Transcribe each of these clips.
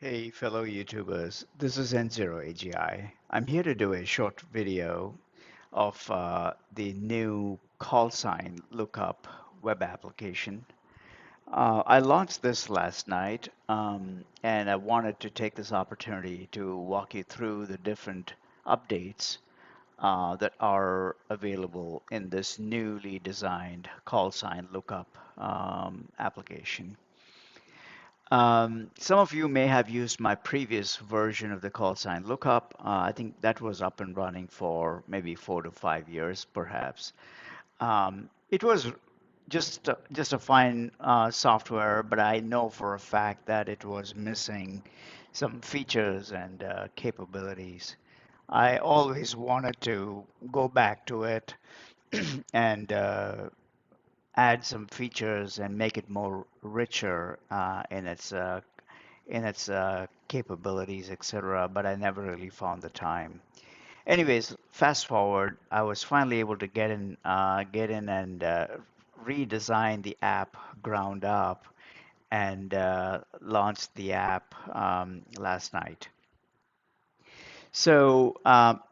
Hey, fellow YouTubers, this is N0AGI. I'm here to do a short video of the new Callsign Lookup web application. I launched this last night, and I wanted to take this opportunity to walk you through the different updates that are available in this newly designed Callsign Lookup application. Some of you may have used my previous version of the call sign lookup. I think that was up and running for maybe 4 to 5 years, perhaps. It was just a fine software, but I know for a fact that it was missing some features and capabilities. I always wanted to go back to it and add some features and make it more richer in its capabilities, etc. But I never really found the time. Anyways, fast forward, I was finally able to get in and redesign the app ground up and launched the app last night. So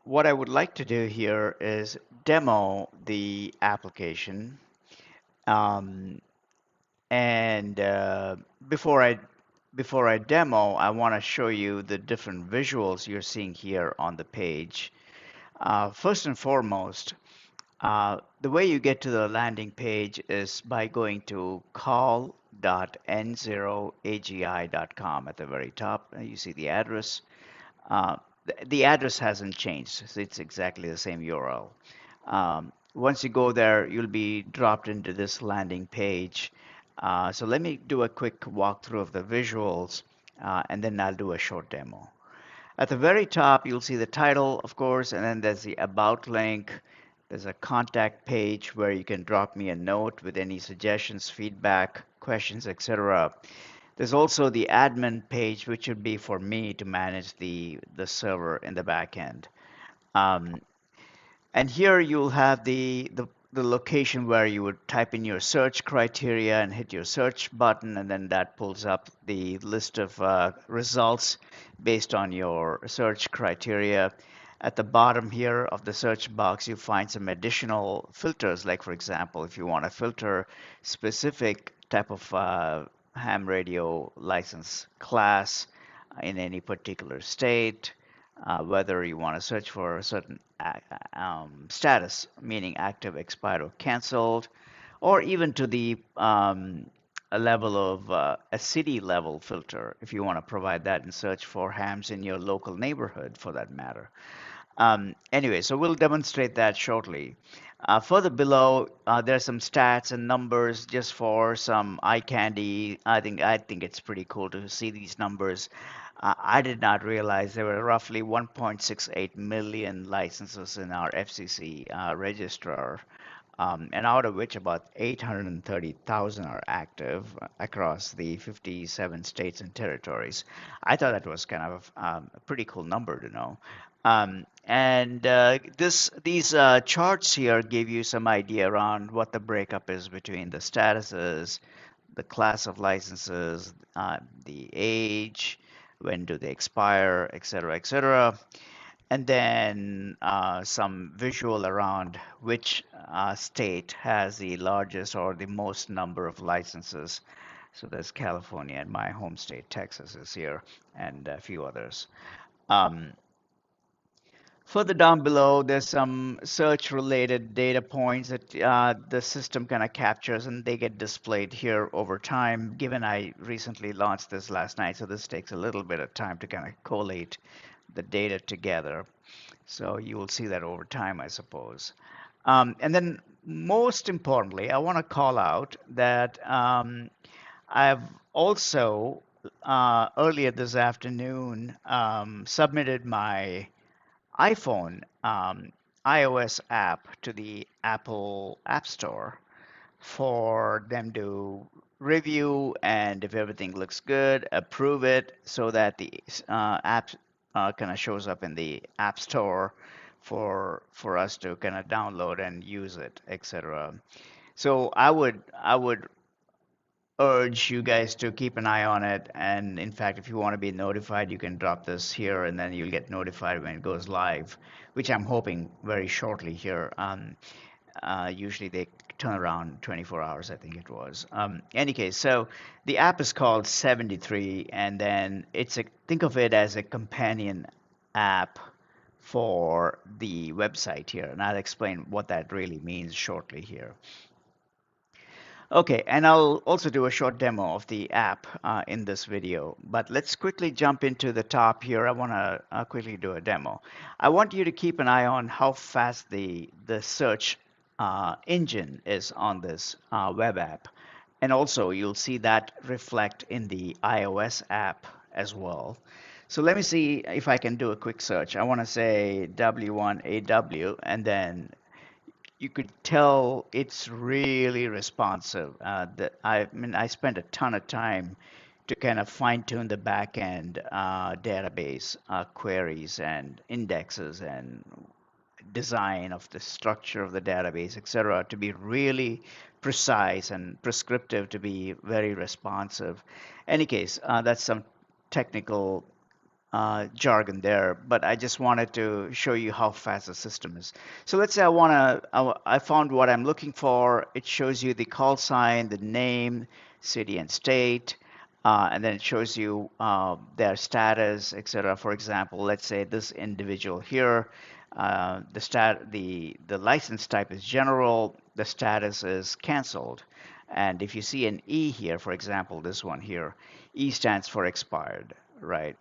what I would like to do here is demo the application. Um, and before I demo, I want to show you the different visuals you're seeing here on the page. First and foremost, the way you get to the landing page is by going to call.n0agi.com. At the very top, you see the address. The address hasn't changed, so it's exactly the same URL. Once you go there, you'll be dropped into this landing page. So let me do a quick walkthrough of the visuals, and then I'll do a short demo. At the very top, you'll see the title, of course, and then there's the About link. There's a contact page where you can drop me a note with any suggestions, feedback, questions, etc. There's also the admin page, which would be for me to manage the server in the back end. Um, and here you'll have the location where you would type in your search criteria and hit your search button, and then that pulls up the list of results based on your search criteria. At the bottom here of the search box, you find some additional filters, like for example, if you want to filter specific type of ham radio license class in any particular state, whether you want to search for a certain status, meaning active, expired, or canceled, or even to the a level of a city level filter if you want to provide that and search for hams in your local neighborhood for that matter. Anyway, so we'll demonstrate that shortly. Further below, there's some stats and numbers just for some eye candy. I think it's pretty cool to see these numbers. I did not realize there were roughly 1.68 million licenses in our FCC registrar, and out of which about 830,000 are active across the 57 states and territories. I thought that was kind of a pretty cool number to know. And these charts here give you some idea around what the breakup is between the statuses, the class of licenses, the age, when do they expire, et cetera, et cetera. And then some visual around which state has the largest or the most number of licenses. So there's California, and my home state, Texas, is here, and a few others. Um, Further down below, there's some search-related data points that the system kind of captures, and they get displayed here over time. Given I recently launched this last night, so this takes a little bit of time to kind of collate the data together. So you will see that over time, I suppose. And then most importantly, I want to call out that I've also earlier this afternoon submitted my iPhone iOS app to the Apple App Store for them to review, and if everything looks good, approve it so that the app kind of shows up in the App Store for us to kind of download and use it, etc. So I would urge you guys to keep an eye on it. And in fact, if you want to be notified, you can drop this here and then you'll get notified when it goes live, which I'm hoping very shortly here. Usually they turn around 24 hours, I think it was. Any case, so the app is called 73, and then think of it as a companion app for the website here, and I'll explain what that really means shortly here. Okay, and I'll also do a short demo of the app in this video, but let's quickly jump into the top here. I want to quickly do a demo. I want you to keep an eye on how fast the search engine is on this web app. And also you'll see that reflect in the iOS app as well. So let me see if I can do a quick search. I want to say W1AW, and then you could tell it's really responsive. I mean, I spent a ton of time to kind of fine tune the backend database queries and indexes and design of the structure of the database, et cetera, to be really precise and prescriptive, to be very responsive. Any case, that's some technical jargon there, but I just wanted to show you how fast the system is. So let's say I found what I'm looking for. It shows you the call sign, the name, city and state, and then it shows you their status, etc. For example, let's say this individual here, the license type is general, the status is canceled. And if you see an E here, for example, this one here, E stands for expired, right?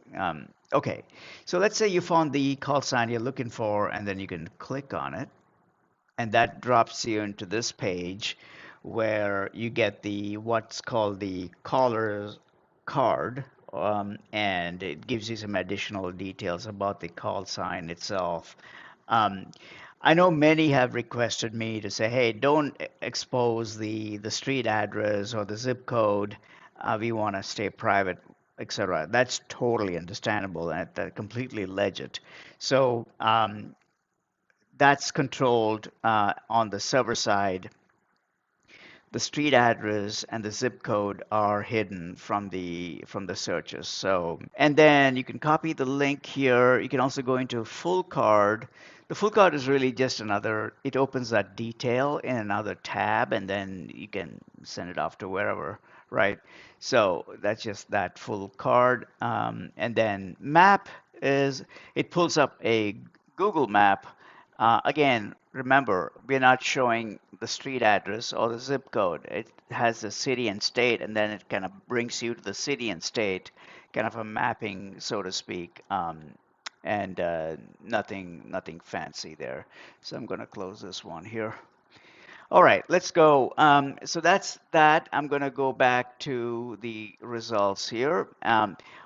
Okay, so let's say you found the call sign you're looking for, and then you can click on it, and that drops you into this page where you get the what's called the caller's card, and it gives you some additional details about the call sign itself. Um, I know many have requested me to say, hey, don't expose the street address or the zip code. We want to stay private, etc. That's totally understandable and completely legit. So that's controlled on the server side. The street address and the zip code are hidden from the searches. So, and then you can copy the link here. You can also go into full card. The full card is really just another, it opens that detail in another tab, and then you can send it off to wherever, right? So that's just that full card. And then map is, it pulls up a Google map. Again, remember, we're not showing the street address or the zip code. It has the city and state, and then it kind of brings you to the city and state, kind of a mapping, so to speak, and nothing fancy there. So I'm going to close this one here. All right, let's go. So that's that. I'm going to go back to the results here.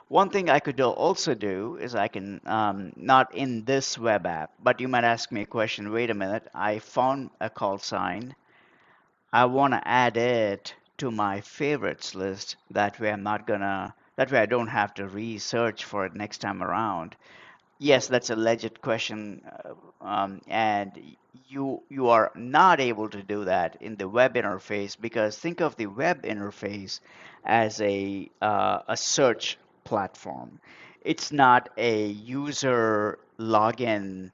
One thing I could also do is I can, not in this web app, but you might ask me a question, wait a minute, I found a call sign. I want to add it to my favorites list. That way that way I don't have to research for it next time around. Yes, that's a legit question, and you are not able to do that in the web interface, because think of the web interface as a search platform. It's not a user login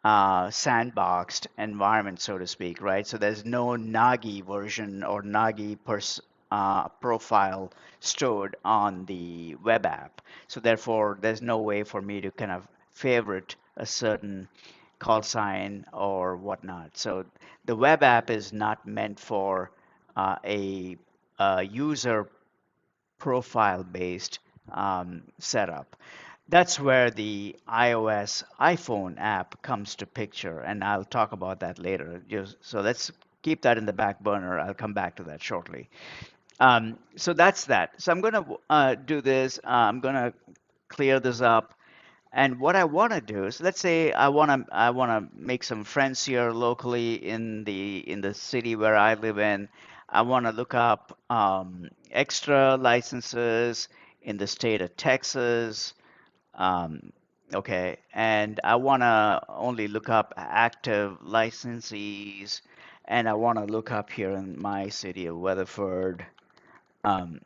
sandboxed environment, so to speak, right? So there's no N0AGI version or N0AGI profile stored on the web app. So therefore, there's no way for me to kind of favorite a certain call sign or whatnot. So the web app is not meant for a user profile based setup. That's where the iOS iPhone app comes to picture, and I'll talk about that later. So let's keep that in the back burner. I'll come back to that shortly. So that's that. So I'm going to do this. I'm going to clear this up. And what I want to do is, let's say I want to make some friends here locally in the city where I live in. I want to look up extra licenses in the state of Texas. Um, okay, and I want to only look up active licensees, and I want to look up here in my city of Weatherford. Um,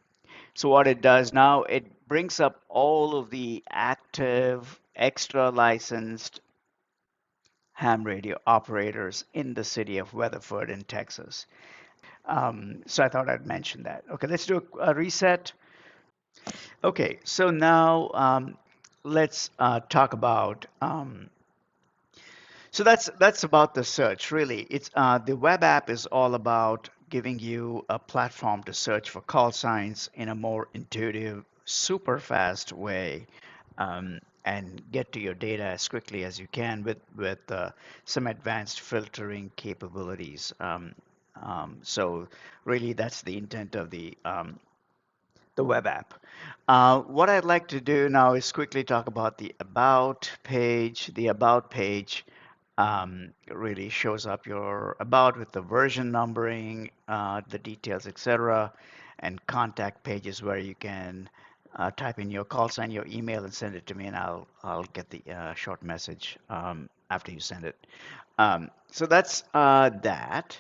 so what it does now, it brings up all of the active, extra licensed ham radio operators in the city of Weatherford in Texas. So I thought I'd mention that. Okay, let's do a reset. Okay, so now let's talk about. So that's about the search, really. It's the web app is all about giving you a platform to search for call signs in a more intuitive, super fast way, and get to your data as quickly as you can with some advanced filtering capabilities. So really, that's the intent of the web app. What I'd like to do now is quickly talk about the About page. The About page really shows up your About with the version numbering, the details, etc., and contact pages where you can type in your call sign, your email, and send it to me, and I'll get the short message after you send it. So that's that.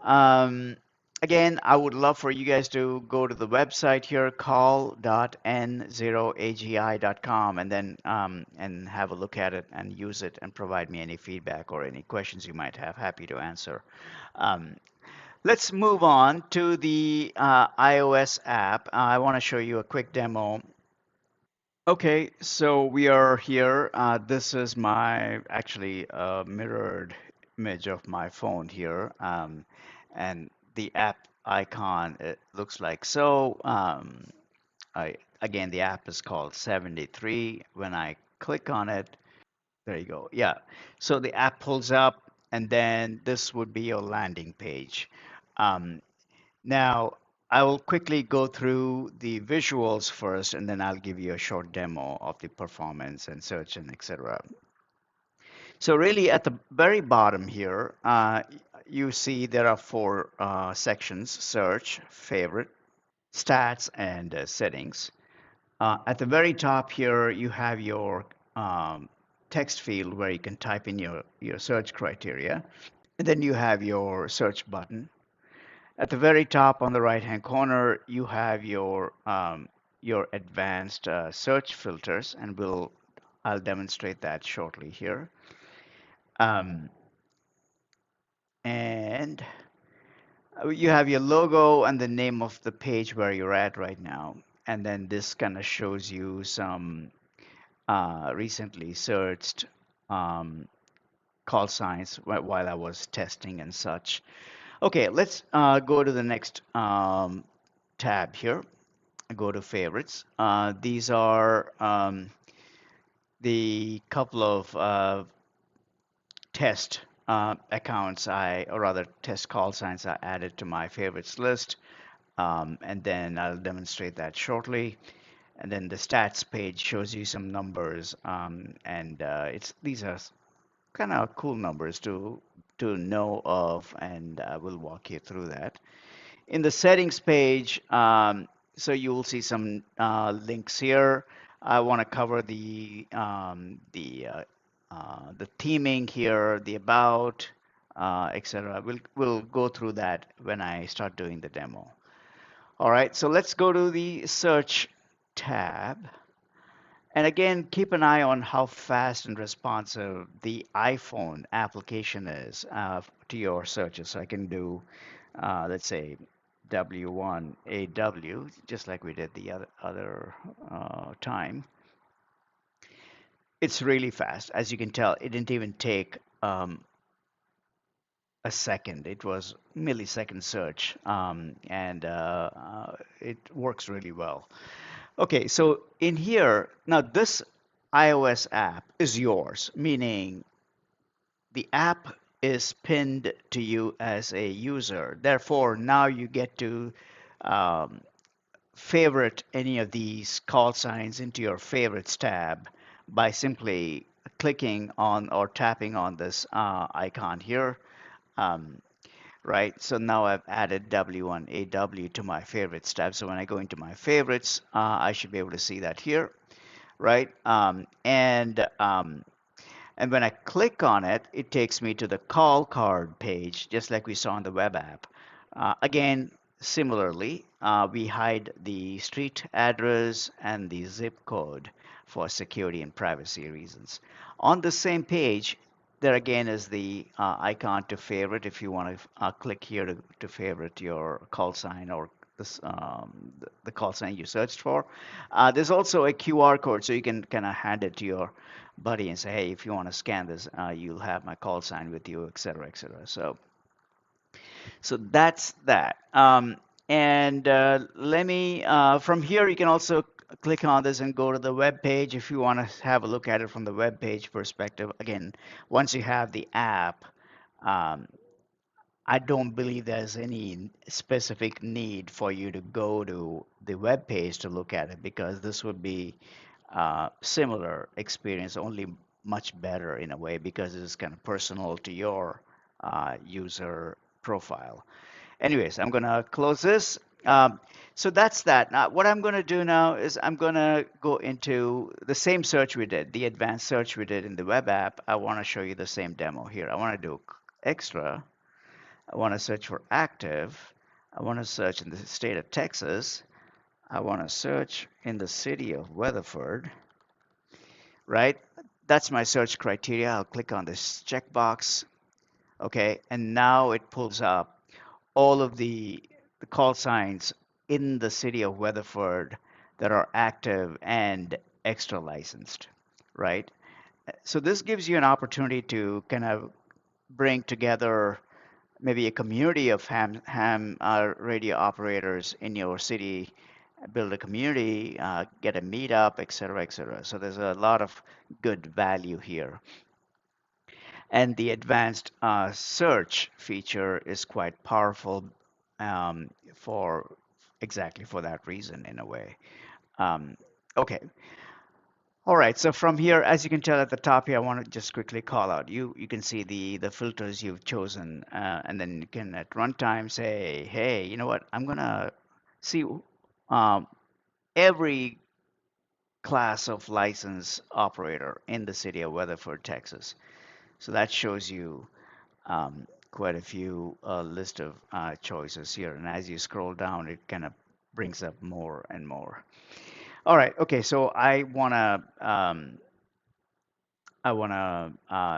Um, Again, I would love for you guys to go to the website here, call.n0agi.com, and then and have a look at it and use it and provide me any feedback or any questions you might have. Happy to answer. Um, let's move on to the iOS app. I want to show you a quick demo. Okay, so we are here. This is my actually mirrored image of my phone here, and the app icon it looks like so. Again, the app is called 73. When I click on it, there you go. Yeah, so the app pulls up, and then this would be your landing page. Um, Now, I will quickly go through the visuals first, and then I'll give you a short demo of the performance and search and etc. So really at the very bottom here, you see there are four sections: search, favorite, stats, and settings. At the very top here, you have your text field where you can type in your search criteria. And then you have your search button. At the very top on the right-hand corner, you have your advanced search filters, and I'll demonstrate that shortly here. Um, and you have your logo and the name of the page where you're at right now. And then this kind of shows you some recently searched um, call signs while I was testing and such. Okay, let's go to the next tab here. Go to favorites. These are the couple of test accounts or rather test call signs I added to my favorites list. And then I'll demonstrate that shortly. And then the stats page shows you some numbers, and these are kind of cool numbers to know of, and we'll walk you through that. In the settings page, so you will see some links here. I want to cover the theming here, the about, etc. We'll go through that when I start doing the demo. All right, so let's go to the search tab. And again, keep an eye on how fast and responsive the iPhone application is to your searches. So I can do, let's say, N0AGI, just like we did the other time. It's really fast. As you can tell, it didn't even take a second. It was millisecond search, and it works really well. Okay, so in here, now this iOS app is yours, meaning the app is pinned to you as a user. Therefore, now you get to um, favorite any of these call signs into your favorites tab by simply clicking on or tapping on this icon here. Um, right, so now I've added W1AW to my favorites tab. So when I go into my favorites, I should be able to see that here, right? And when I click on it, it takes me to the call card page, just like we saw on the web app. Again, Similarly, we hide the street address and the zip code for security and privacy reasons. On the same page, there again is the icon to favorite if you want to click here to favorite your call sign or the call sign you searched for. There's also a QR code, so you can kind of hand it to your buddy and say, hey, if you want to scan this, you'll have my call sign with you, et cetera, et cetera. So that's that. And let me, from here, you can also click on this and go to the web page if you want to have a look at it from the web page perspective. Again, once you have the app, um, I don't believe there's any specific need for you to go to the web page to look at it because this would be similar experience, only much better in a way because it's kind of personal to your user profile. Anyways, I'm gonna close this. So that's that. Now, what I'm gonna do now is I'm gonna go into the same search we did, the advanced search we did in the web app. I want to show you the same demo here. I want to do extra. I want to search for active. I want to search in the state of Texas. I want to search in the city of Weatherford, right? That's my search criteria. I'll click on this checkbox. Okay, and now it pulls up all of the call signs in the city of Weatherford that are active and extra licensed, right? So this gives you an opportunity to kind of bring together maybe a community of ham radio operators in your city, build a community, get a meetup, et cetera, et cetera. So there's a lot of good value here. And the advanced search feature is quite powerful for exactly for that reason in a way. Um, okay. All right. So from here, as you can tell at the top here, I want to just quickly call out. You can see the filters you've chosen, and then you can at runtime say, hey, you know what? I'm gonna see um, every class of license operator in the city of Weatherford, Texas. So that shows you quite a few list of choices here. And as you scroll down, it kind of brings up more and more. All right. Okay. So I wanna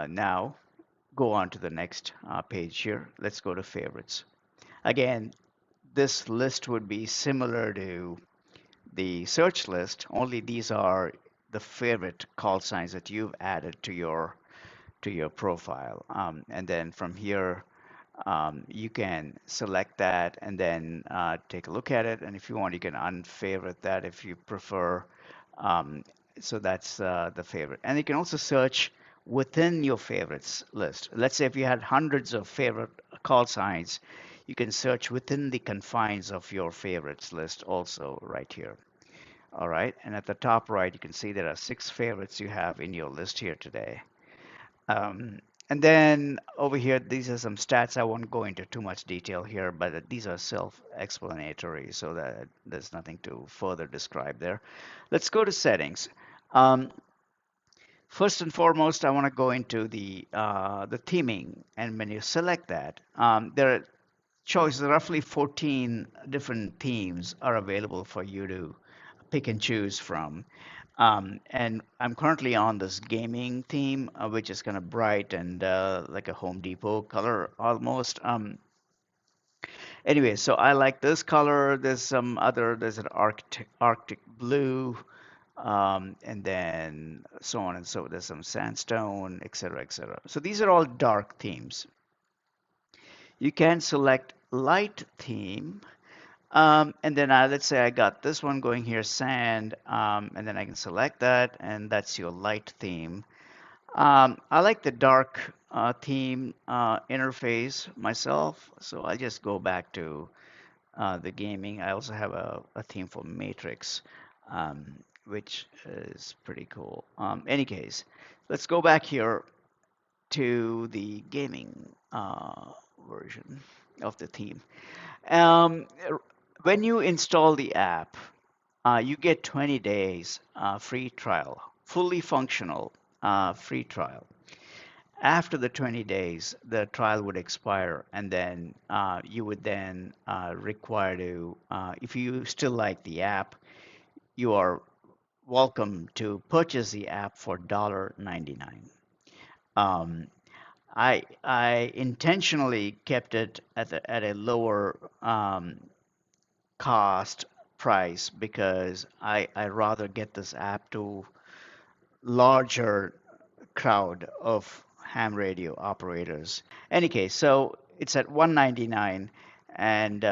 now go on to the next page here. Let's go to favorites. Again, this list would be similar to the search list. Only these are the favorite call signs that you've added to your profile. And then from here, you can select that and then take a look at it. And if you want, you can unfavorite that if you prefer. Um, so that's the favorite. And you can also search within your favorites list. Let's say if you had hundreds of favorite call signs, you can search within the confines of your favorites list also right here. All right. And at the top right, you can see there are 6 favorites you have in your list here today. Um, and then over here, these are some stats. I won't go into too much detail here, but these are self-explanatory, so that there's nothing to further describe there. Let's go to settings. Um, First and foremost, I want to go into the theming, and when you select that, there are choices. Roughly 14 different themes are available for you to pick and choose from. And I'm currently on this gaming theme, which is kind of bright and like a Home Depot color almost. Anyway, so I like this color. There's an Arctic blue, and then so on and so. There's some sandstone, etc., etc. So these are all dark themes. You can select light theme, and then let's say I got this one going here, sand, and then I can select that, and that's your light theme. I like the dark theme interface myself, so I just go back to the gaming. I also have a theme for Matrix, which is pretty cool. Any case, let's go back here to the gaming version of the theme. Um, when you install the app, you get 20 days free trial, fully functional free trial. After the 20 days, the trial would expire, and then you would then require to, if you still like the app, you are welcome to purchase the app for $1.99. Um, I intentionally kept it at a lower cost price because I rather get this app to larger crowd of ham radio operators. Any case, so it's at 199, and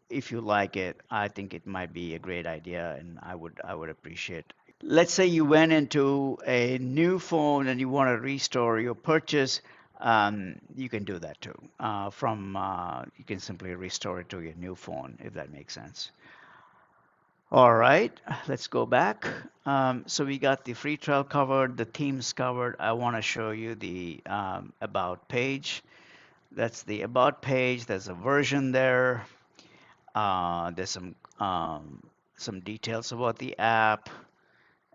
if you like it, I think it might be a great idea, and I would appreciate. Let's say you went into a new phone and you want to restore your purchase. You can do that too. You can simply restore it to your new phone if that makes sense. All right, let's go back. So we got the free trial covered, the themes covered. I want to show you the about page. That's the about page. There's a version there. There's some details about the app,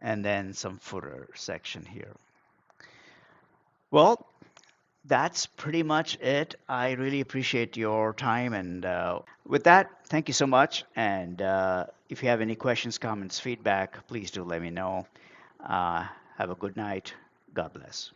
and then some footer section here. Well, that's pretty much it. I really appreciate your time. And with that, thank you so much. And if you have any questions, comments, feedback, please do let me know. Have a good night. God bless.